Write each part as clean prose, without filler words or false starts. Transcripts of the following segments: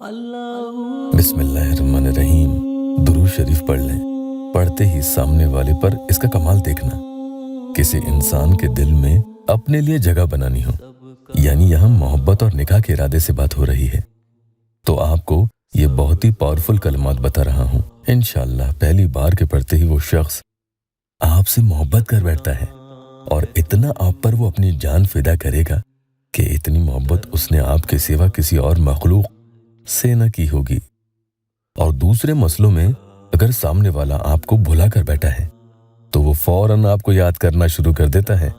बिस्मिल्लाहिर्रहमानिर्रहीम। दुरूद शरीफ पढ़ लें। पढ़ते ही सामने वाले पर इसका कमाल देखना। किसी इंसान के दिल में अपने लिए जगह बनानी हो, यानी यहाँ मोहब्बत और निकाह के इरादे से बात हो रही है, तो आपको ये बहुत ही पावरफुल कलमात बता रहा हूँ। इंशाअल्लाह पहली बार के पढ़ते ही वो शख्स आपसे मोहब्बत कर बैठता है और इतना आप पर वो अपनी जान फिदा करेगा कि इतनी मोहब्बत उसने आपके सिवा किसी और मखलूक से न की होगी। और दूसरे मसलों में अगर सामने वाला आपको भुला कर बैठा है तो वो फौरन आपको याद करना शुरू कर देता है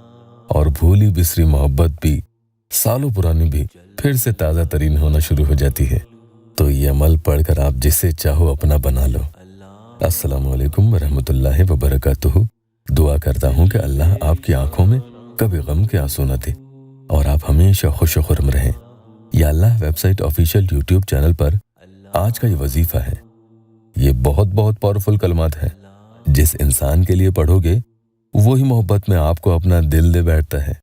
और भूली बिसरी मोहब्बत भी, सालों पुरानी भी, फिर से ताज़ा तरीन होना शुरू हो जाती है। तो ये अमल पढ़कर आप जिसे चाहो अपना बना लो। अस्सलामु अलैकुम वरहमतुल्लाहि वबरकातुहू। दुआ करता हूँ कि अल्लाह आपकी आंखों में कभी गम के आंसू न दे और आप हमेशा खुश व खुर्म रहें। या अल्लाह वेबसाइट ऑफिशियल यूट्यूब चैनल पर आज का ये वजीफा है। ये बहुत बहुत पावरफुल कलमात है। जिस इंसान के लिए पढ़ोगे वही मोहब्बत में आपको अपना दिल दे बैठता है,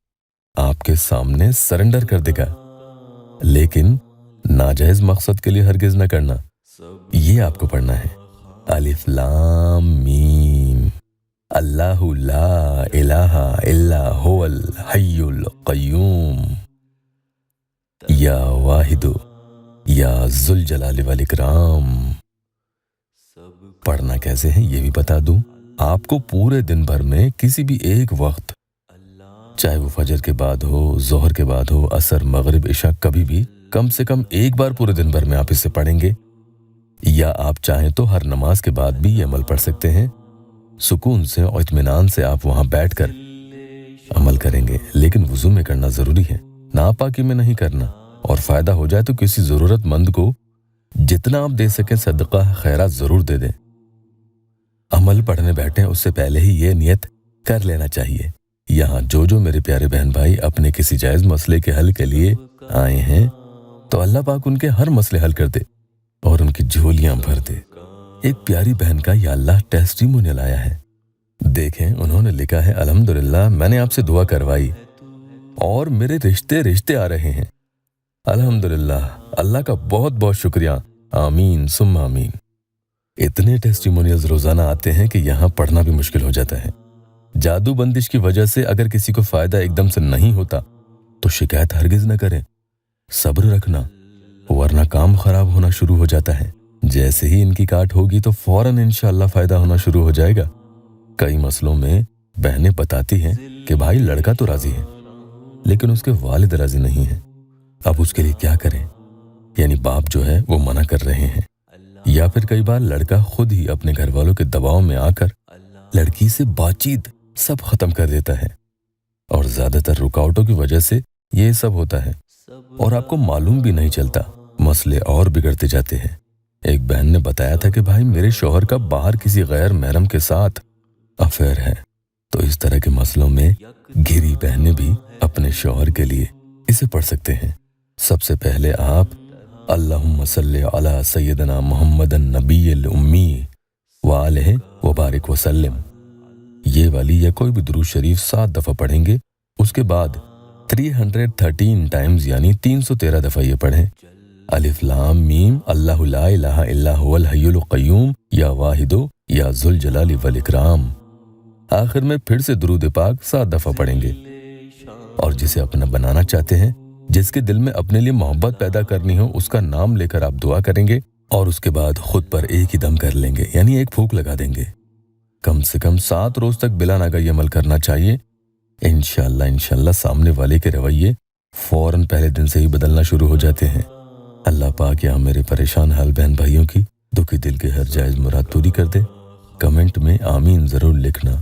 आपके सामने सरेंडर कर देगा। लेकिन नाजायज मकसद के लिए हरगिज न करना। ये आपको पढ़ना है। अलिफ लाम मीम। अल्लाहु ला इलाहा इल्ला हुवल हय्युल क़य्यूम या वाहिदु या जुल जलाली वल इकराम। पढ़ना कैसे है ये भी बता दूं। आपको पूरे दिन भर में किसी भी एक वक्त, चाहे वो फजर के बाद हो, जोहर के बाद हो, असर, मगरिब, इशा, कभी भी कम से कम एक बार पूरे दिन भर में आप इसे पढ़ेंगे। या आप चाहें तो हर नमाज के बाद भी ये अमल पढ़ सकते हैं। सुकून से और इत्मीनान से आप वहां बैठकर अमल करेंगे, लेकिन वुजू में करना जरूरी है, नापाकी में नहीं करना। और फायदा हो जाए तो किसी जरूरतमंद को जितना आप दे सकें सदका खैरात जरूर दे दें। अमल पढ़ने बैठे उससे पहले ही ये नियत कर लेना चाहिए। यहाँ जो मेरे प्यारे बहन भाई अपने किसी जायज मसले के हल के लिए आए हैं तो अल्लाह पाक उनके हर मसले हल कर दे और उनकी झोलियां भर दे। एक प्यारी बहन का या अल्लाह टेस्टिमोनियल आया है। देखें, उन्होंने लिखा है, अल्हम्दुलिल्लाह मैंने आपसे दुआ करवाई और मेरे रिश्ते आ रहे हैं। अल्हम्दुलिल्लाह, अल्लाह का बहुत बहुत शुक्रिया। आमीन सुम्मा आमीन। इतने टेस्टिमोनियल्स रोजाना आते हैं कि यहाँ पढ़ना भी मुश्किल हो जाता है। जादू बंदिश की वजह से अगर किसी को फायदा एकदम से नहीं होता तो शिकायत हरगिज न करें, सब्र रखना, वरना काम खराब होना शुरू हो जाता है। जैसे ही इनकी काट होगी तो फौरन इंशाअल्लाह फायदा होना शुरू हो जाएगा। कई मसलों में बहनें बताती हैं कि भाई लड़का तो राजी है लेकिन उसके वालिद राजी नहीं है। अब उसके लिए क्या करें? यानी बाप जो है वो मना कर रहे हैं, या फिर कई बार लड़का खुद ही अपने घर वालों के दबाव में आकर लड़की से बातचीत सब खत्म कर देता है। और ज्यादातर रुकावटों की वजह से ये सब होता है और आपको मालूम भी नहीं चलता, मसले और बिगड़ते जाते हैं। एक बहन ने बताया था कि भाई मेरे शौहर का बाहर किसी गैर महरम के साथ अफेयर है। तो इस तरह के मसलों में घिरी बहनें भी अपने शौहर के लिए इसे पढ़ सकते हैं। सबसे पहले आप अल्लाहुम्मा सल्ली अला सय्यदना मुहम्मदन नबिय्यिल उम्मी व आलिहि व बारिक वसल्लम, ये वाली या कोई भी दुरूद शरीफ 7 दफा पढ़ेंगे। उसके बाद 313 टाइम्स यानी 313 दफा ये पढ़ें। अलिफ लाम मीम अल्लाहु ला इलाहा इल्ला हुवल हय्युल क़य्यूम या वाहिदु या जुल जलाली वल इकराम। आखिर में फिर से दुरूद पाक 7 दफा पढ़ेंगे। और जिसे अपना बनाना चाहते हैं, जिसके दिल में अपने लिए मोहब्बत पैदा करनी हो, उसका नाम लेकर आप दुआ करेंगे और उसके बाद खुद पर एक ही दम कर लेंगे, यानी एक फूंक लगा देंगे। कम से कम 7 रोज तक बिला नागा ये अमल करना चाहिए। इंशाअल्लाह सामने वाले के रवैये फौरन पहले दिन से ही बदलना शुरू हो जाते हैं। अल्लाह पाक यहाँ मेरे परेशान हाल बहन भाइयों की दुखी दिल के हर जायज मुराद पूरी कर दे। कमेंट में आमीन जरूर लिखना।